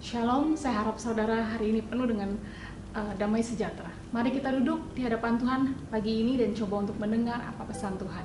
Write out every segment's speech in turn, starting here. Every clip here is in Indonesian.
Shalom, saya harap saudara hari ini penuh dengan damai sejahtera. Mari kita duduk di hadapan Tuhan pagi ini dan coba untuk mendengar apa pesan Tuhan.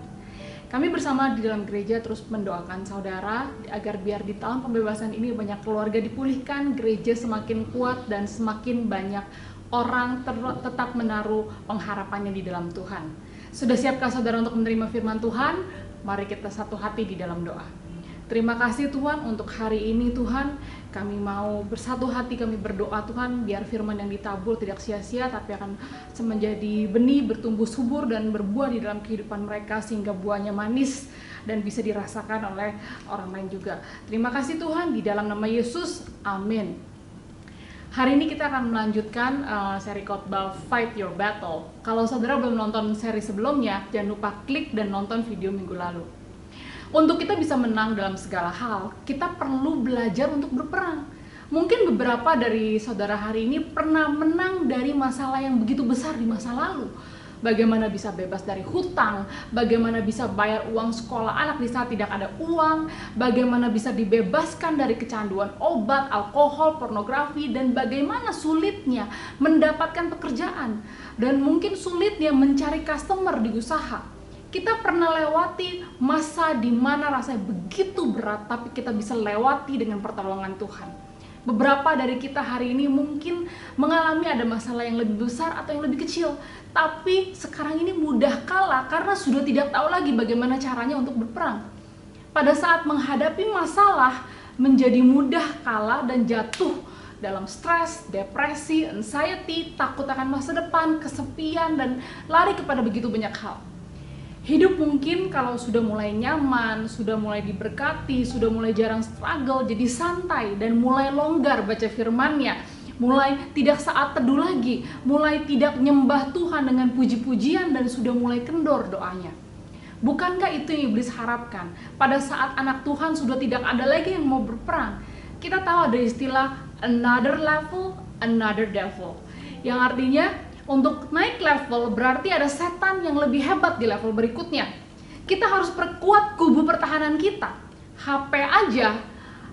Kami bersama di dalam gereja terus mendoakan saudara agar biar di tahun pembebasan ini banyak keluarga dipulihkan, gereja semakin kuat dan semakin banyak orang tetap menaruh pengharapannya di dalam Tuhan. Sudah siapkah saudara untuk menerima firman Tuhan? Mari kita satu hati di dalam doa. Terima kasih Tuhan untuk hari ini Tuhan, kami mau bersatu hati, kami berdoa Tuhan biar firman yang ditabur tidak sia-sia tapi akan menjadi benih, bertumbuh subur dan berbuah di dalam kehidupan mereka sehingga buahnya manis dan bisa dirasakan oleh orang lain juga. Terima kasih Tuhan, di dalam nama Yesus, amin. Hari ini kita akan melanjutkan seri khotbah Fight Your Battle. Kalau saudara belum nonton seri sebelumnya, jangan lupa klik dan nonton video minggu lalu. Untuk kita bisa menang dalam segala hal, kita perlu belajar untuk berperang. Mungkin beberapa dari saudara hari ini pernah menang dari masalah yang begitu besar di masa lalu. Bagaimana bisa bebas dari hutang, bagaimana bisa bayar uang sekolah anak di saat tidak ada uang, bagaimana bisa dibebaskan dari kecanduan obat, alkohol, pornografi, dan bagaimana sulitnya mendapatkan pekerjaan, dan mungkin sulitnya mencari customer di usaha. Kita pernah lewati masa di mana rasanya begitu berat, tapi kita bisa lewati dengan pertolongan Tuhan. Beberapa dari kita hari ini mungkin mengalami ada masalah yang lebih besar atau yang lebih kecil, tapi sekarang ini mudah kalah karena sudah tidak tahu lagi bagaimana caranya untuk berperang. Pada saat menghadapi masalah, menjadi mudah kalah dan jatuh dalam stres, depresi, anxiety, takut akan masa depan, kesepian, dan lari kepada begitu banyak hal. Hidup mungkin kalau sudah mulai nyaman, sudah mulai diberkati, sudah mulai jarang struggle, jadi santai dan mulai longgar baca firman-Nya, mulai tidak saat teduh lagi, mulai tidak nyembah Tuhan dengan puji-pujian dan sudah mulai kendor doanya. Bukankah itu yang iblis harapkan? Pada saat anak Tuhan sudah tidak ada lagi yang mau berperang. Kita tahu ada istilah another level, another devil, yang artinya untuk naik level berarti ada setan yang lebih hebat di level berikutnya. Kita harus perkuat kubu pertahanan kita. HP aja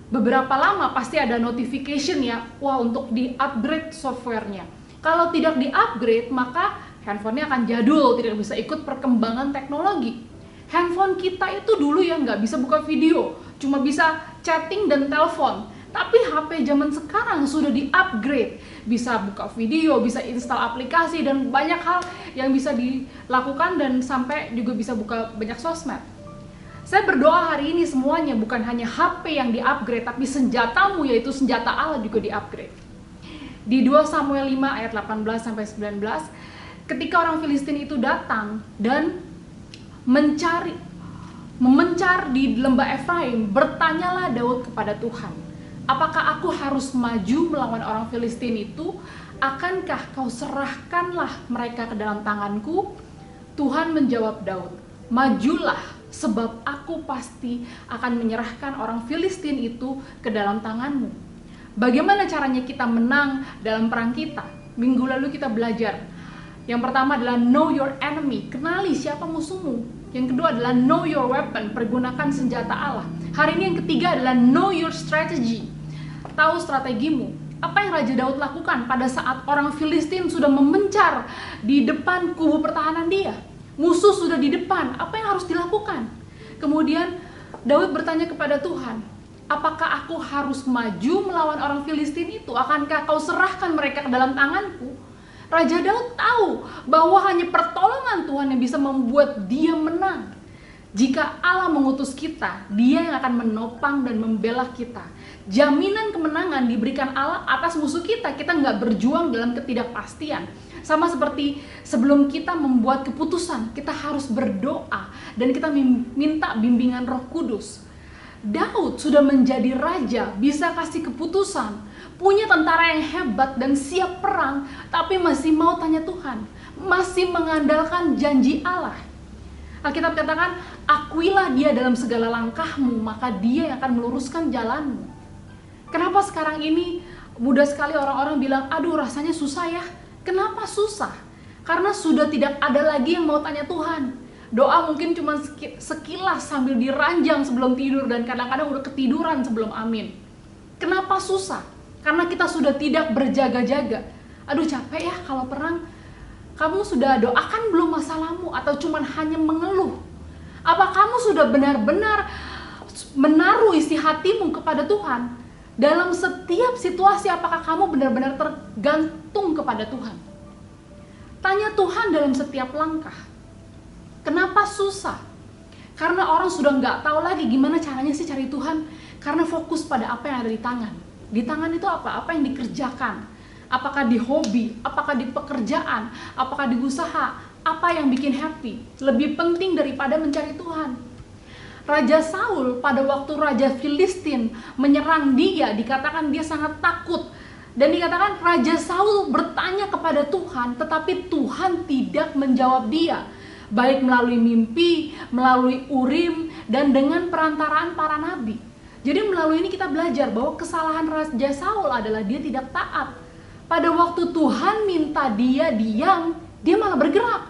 beberapa lama pasti ada notification ya, wah untuk di-upgrade softwarenya. Kalau tidak di-upgrade maka handphonenya akan jadul, tidak bisa ikut perkembangan teknologi. Handphone kita itu dulu ya nggak bisa buka video, cuma bisa chatting dan telepon. Tapi HP zaman sekarang sudah di-upgrade, bisa buka video, bisa install aplikasi, dan banyak hal yang bisa dilakukan dan sampai juga bisa buka banyak sosmed. Saya berdoa hari ini semuanya bukan hanya HP yang di-upgrade, tapi senjatamu yaitu senjata Allah juga di-upgrade. Di 2 Samuel 5 ayat 18-19, ketika orang Filistin itu datang dan memencar di lembah Efraim, bertanyalah Daud kepada Tuhan, apakah aku harus maju melawan orang Filistin itu? Akankah kau serahkanlah mereka ke dalam tanganku? Tuhan menjawab Daud, majulah, sebab aku pasti akan menyerahkan orang Filistin itu ke dalam tanganmu. Bagaimana caranya kita menang dalam perang kita? Minggu lalu kita belajar. Yang pertama adalah know your enemy, kenali siapa musuhmu. Yang kedua adalah know your weapon, pergunakan senjata Allah. Hari ini yang ketiga adalah know your strategy, tahu strategimu. Apa yang Raja Daud lakukan pada saat orang Filistin sudah memencar di depan kubu pertahanan dia? Musuh sudah di depan, apa yang harus dilakukan? Kemudian Daud bertanya kepada Tuhan, apakah aku harus maju melawan orang Filistin itu? Akankah kau serahkan mereka ke dalam tanganku? Raja Daud tahu bahwa hanya pertolongan Tuhan yang bisa membuat dia menang. Jika Allah mengutus kita, Dia yang akan menopang dan membela kita. Jaminan kemenangan diberikan Allah atas musuh kita. Kita nggak berjuang dalam ketidakpastian. Sama seperti sebelum kita membuat keputusan, kita harus berdoa dan kita minta bimbingan Roh Kudus. Daud sudah menjadi raja, bisa kasih keputusan, punya tentara yang hebat dan siap perang, tapi masih mau tanya Tuhan, masih mengandalkan janji Allah. Alkitab katakan, akuilah dia dalam segala langkahmu, maka dia yang akan meluruskan jalanmu. Kenapa sekarang ini mudah sekali orang-orang bilang, aduh rasanya susah ya. Kenapa susah? Karena sudah tidak ada lagi yang mau tanya Tuhan. Doa mungkin cuma sekilas sambil diranjang sebelum tidur dan kadang-kadang udah ketiduran sebelum amin. Kenapa susah? Karena kita sudah tidak berjaga-jaga. Aduh capek ya kalau perang. Kamu sudah doakan belum masalahmu atau cuman hanya mengeluh? Apa kamu sudah benar-benar menaruh isi hatimu kepada Tuhan? Dalam setiap situasi apakah kamu benar-benar tergantung kepada Tuhan? Tanya Tuhan dalam setiap langkah. Kenapa susah? Karena orang sudah nggak tahu lagi gimana caranya sih cari Tuhan. Karena fokus pada apa yang ada di tangan. Di tangan itu apa? Apa yang dikerjakan? Apakah di hobi? Apakah di pekerjaan? Apakah di usaha? Apa yang bikin happy? Lebih penting daripada mencari Tuhan. Raja Saul pada waktu Raja Filistin menyerang dia, dikatakan dia sangat takut. Dan dikatakan Raja Saul bertanya kepada Tuhan, tetapi Tuhan tidak menjawab dia. Baik melalui mimpi, melalui Urim, dan dengan perantaraan para nabi. Jadi melalui ini kita belajar bahwa kesalahan Raja Saul adalah dia tidak taat. Pada waktu Tuhan minta dia diam, dia malah bergerak.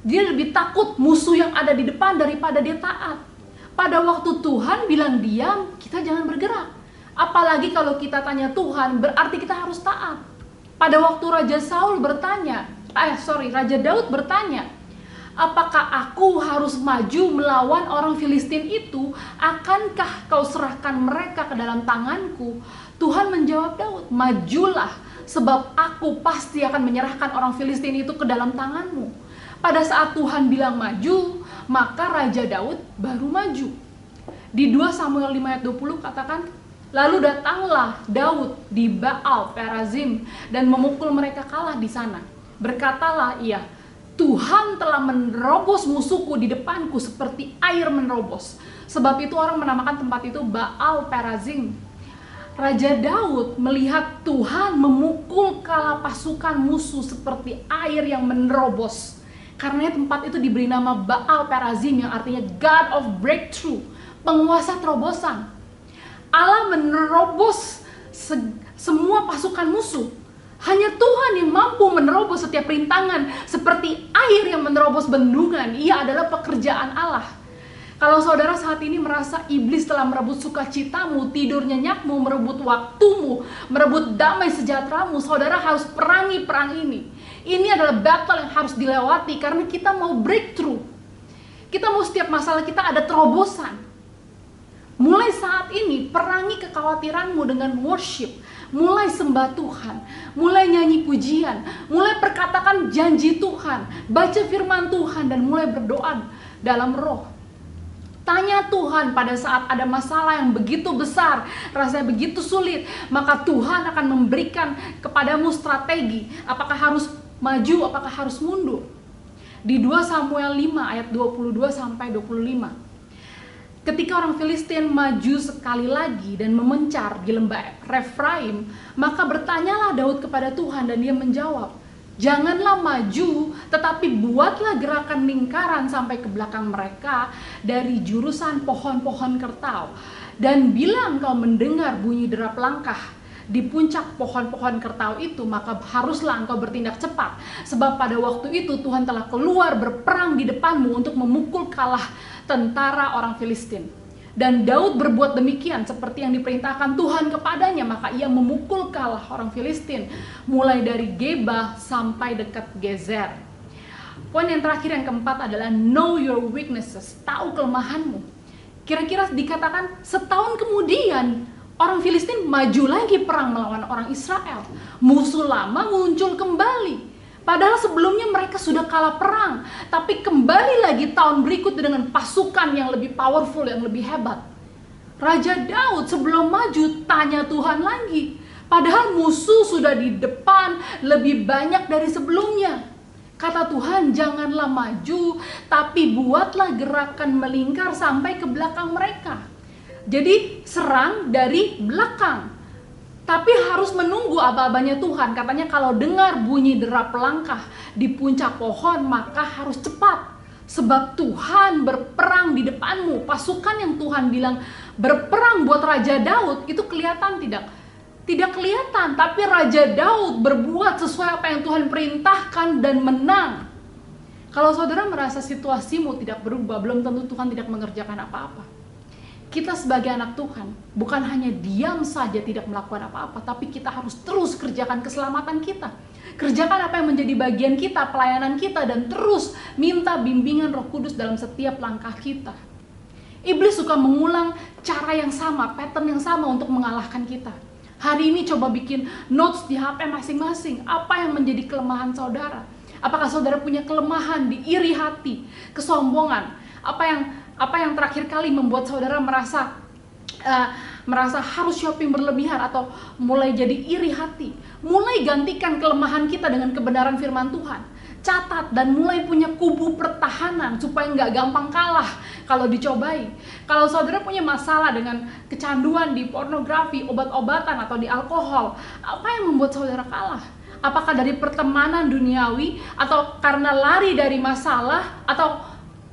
Dia lebih takut musuh yang ada di depan daripada dia taat. Pada waktu Tuhan bilang diam, kita jangan bergerak. Apalagi kalau kita tanya Tuhan, berarti kita harus taat. Pada waktu Raja Daud bertanya, apakah aku harus maju melawan orang Filistin itu? Akankah kau serahkan mereka ke dalam tanganku? Tuhan menjawab Daud, majulah, sebab aku pasti akan menyerahkan orang Filistin itu ke dalam tanganmu. Pada saat Tuhan bilang maju, maka Raja Daud baru maju. Di 2 Samuel 5 ayat 20 katakan, lalu datanglah Daud di Baal Perazim dan memukul mereka kalah di sana. Berkatalah ia, Tuhan telah menerobos musuhku di depanku seperti air menerobos. Sebab itu orang menamakan tempat itu Baal Perazim. Raja Daud melihat Tuhan memukul kalah pasukan musuh seperti air yang menerobos. Karena tempat itu diberi nama Baal Perazim yang artinya God of Breakthrough, penguasa terobosan. Allah menerobos semua pasukan musuh. Hanya Tuhan yang mampu menerobos setiap rintangan seperti air yang menerobos bendungan. Ia adalah pekerjaan Allah. Kalau saudara saat ini merasa iblis telah merebut sukacitamu, tidur nyenyakmu, merebut waktumu, merebut damai sejahteramu, saudara harus perangi perang ini. Ini adalah battle yang harus dilewati karena kita mau breakthrough. Kita mau setiap masalah kita ada terobosan. Mulai saat ini, perangi kekhawatiranmu dengan worship. Mulai sembah Tuhan, mulai nyanyi pujian, mulai perkatakan janji Tuhan, baca firman Tuhan, dan mulai berdoa dalam roh. Tanya Tuhan pada saat ada masalah yang begitu besar, rasanya begitu sulit, maka Tuhan akan memberikan kepadamu strategi, apakah harus maju, apakah harus mundur. Di 2 Samuel 5 ayat 22 sampai 25. Ketika orang Filistin maju sekali lagi dan memencar di lembah Refraim, maka bertanyalah Daud kepada Tuhan dan dia menjawab, janganlah maju, tetapi buatlah gerakan lingkaran sampai ke belakang mereka dari jurusan pohon-pohon kertau. Dan bila engkau mendengar bunyi derap langkah di puncak pohon-pohon kertau itu, maka haruslah engkau bertindak cepat. Sebab pada waktu itu Tuhan telah keluar berperang di depanmu untuk memukul kalah tentara orang Filistin. Dan Daud berbuat demikian seperti yang diperintahkan Tuhan kepadanya, maka ia memukul kalah orang Filistin mulai dari Geba sampai dekat Gezer. Poin yang terakhir, yang keempat adalah know your weaknesses, tahu kelemahanmu. Kira-kira dikatakan setahun kemudian orang Filistin maju lagi perang melawan orang Israel. Musuh lama muncul kembali. Padahal sebelumnya mereka sudah kalah perang, tapi kembali lagi tahun berikut dengan pasukan yang lebih powerful, yang lebih hebat. Raja Daud sebelum maju tanya Tuhan lagi, padahal musuh sudah di depan lebih banyak dari sebelumnya. Kata Tuhan, janganlah maju, tapi buatlah gerakan melingkar sampai ke belakang mereka. Jadi serang dari belakang. Tapi harus menunggu aba-abanya Tuhan. Katanya kalau dengar bunyi derap langkah di puncak pohon, maka harus cepat. Sebab Tuhan berperang di depanmu. Pasukan yang Tuhan bilang berperang buat Raja Daud, itu kelihatan tidak? Tidak kelihatan, tapi Raja Daud berbuat sesuai apa yang Tuhan perintahkan dan menang. Kalau saudara merasa situasimu tidak berubah, belum tentu Tuhan tidak mengerjakan apa-apa. Kita sebagai anak Tuhan bukan hanya diam saja tidak melakukan apa-apa, tapi kita harus terus kerjakan keselamatan kita. Kerjakan apa yang menjadi bagian kita, pelayanan kita, dan terus minta bimbingan Roh Kudus dalam setiap langkah kita. Iblis suka mengulang cara yang sama, pattern yang sama untuk mengalahkan kita. Hari ini coba bikin notes di HP masing-masing. Apa yang menjadi kelemahan saudara? Apakah saudara punya kelemahan di iri hati, kesombongan? Apa yang terakhir kali membuat saudara merasa harus shopping berlebihan atau mulai jadi iri hati? Mulai gantikan kelemahan kita dengan kebenaran firman Tuhan. Catat dan mulai punya kubu pertahanan supaya nggak gampang kalah kalau dicobai. Kalau saudara punya masalah dengan kecanduan di pornografi, obat-obatan, atau di alkohol, apa yang membuat saudara kalah? Apakah dari pertemanan duniawi, atau karena lari dari masalah, atau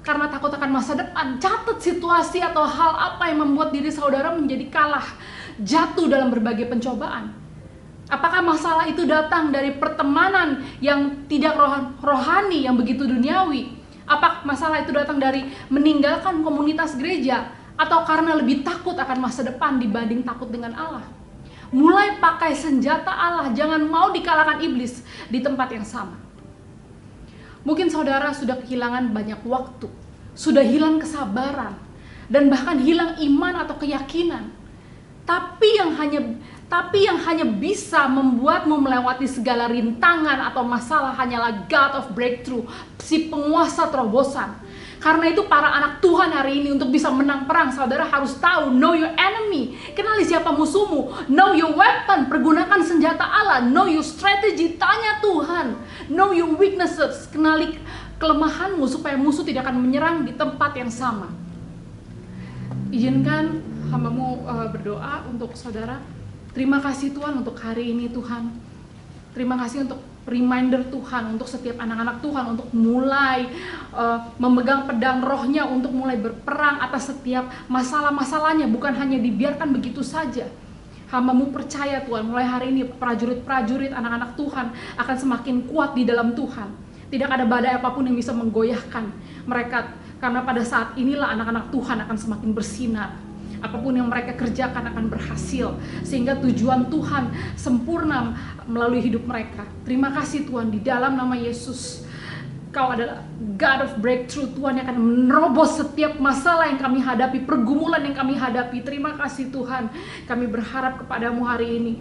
karena takut akan masa depan? Catat situasi atau hal apa yang membuat diri saudara menjadi kalah, jatuh dalam berbagai pencobaan. Apakah masalah itu datang dari pertemanan yang tidak rohani, yang begitu duniawi? Apakah masalah itu datang dari meninggalkan komunitas gereja, atau karena lebih takut akan masa depan dibanding takut dengan Allah? Mulai pakai senjata Allah, jangan mau dikalahkan iblis di tempat yang sama. Mungkin saudara sudah kehilangan banyak waktu, sudah hilang kesabaran, dan bahkan hilang iman atau keyakinan. Tapi yang hanya bisa membuatmu melewati segala rintangan atau masalah hanyalah God of Breakthrough, si penguasa terobosan. Karena itu para anak Tuhan hari ini untuk bisa menang perang, saudara harus tahu, know your enemy, kenali siapa musuhmu, know your weapon, pergunakan senjata Allah, know your strategy, tanya Tuhan, know your weaknesses, kenali kelemahanmu supaya musuh tidak akan menyerang di tempat yang sama. Izinkan hambamu berdoa untuk saudara. Terima kasih Tuhan untuk hari ini Tuhan. Terima kasih untuk reminder Tuhan untuk setiap anak-anak Tuhan untuk mulai memegang pedang rohnya, untuk mulai berperang atas setiap masalah-masalahnya, bukan hanya dibiarkan begitu saja. Hamba-Mu percaya Tuhan, mulai hari ini prajurit-prajurit anak-anak Tuhan akan semakin kuat di dalam Tuhan. Tidak ada badai apapun yang bisa menggoyahkan mereka, karena pada saat inilah anak-anak Tuhan akan semakin bersinar. Apapun yang mereka kerjakan akan berhasil, sehingga tujuan Tuhan sempurna melalui hidup mereka. Terima kasih Tuhan, di dalam nama Yesus, Kau adalah God of Breakthrough. Tuhan yang akan menerobos setiap masalah yang kami hadapi, pergumulan yang kami hadapi. Terima kasih Tuhan, kami berharap kepadamu hari ini.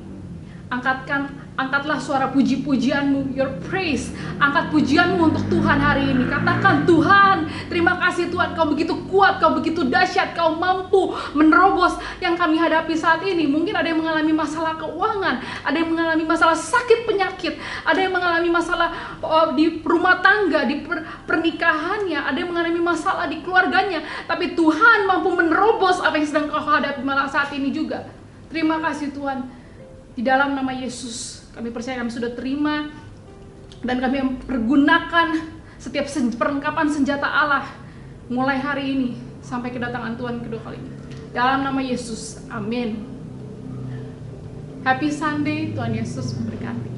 Angkatlah suara puji-pujianmu, your praise. Angkat pujianmu untuk Tuhan hari ini. Katakan, Tuhan, terima kasih Tuhan, Kau begitu kuat, Kau begitu dahsyat, Kau mampu menerobos yang kami hadapi saat ini. Mungkin ada yang mengalami masalah keuangan, ada yang mengalami masalah sakit penyakit, ada yang mengalami masalah di rumah tangga, di pernikahannya, ada yang mengalami masalah di keluarganya. Tapi Tuhan mampu menerobos apa yang sedang kau hadapi malah saat ini juga. Terima kasih Tuhan. Di dalam nama Yesus, kami percaya kami sudah terima dan kami pergunakan setiap perlengkapan senjata Allah mulai hari ini sampai kedatangan Tuhan kedua kali ini. Dalam nama Yesus, amin. Happy Sunday, Tuhan Yesus memberkati.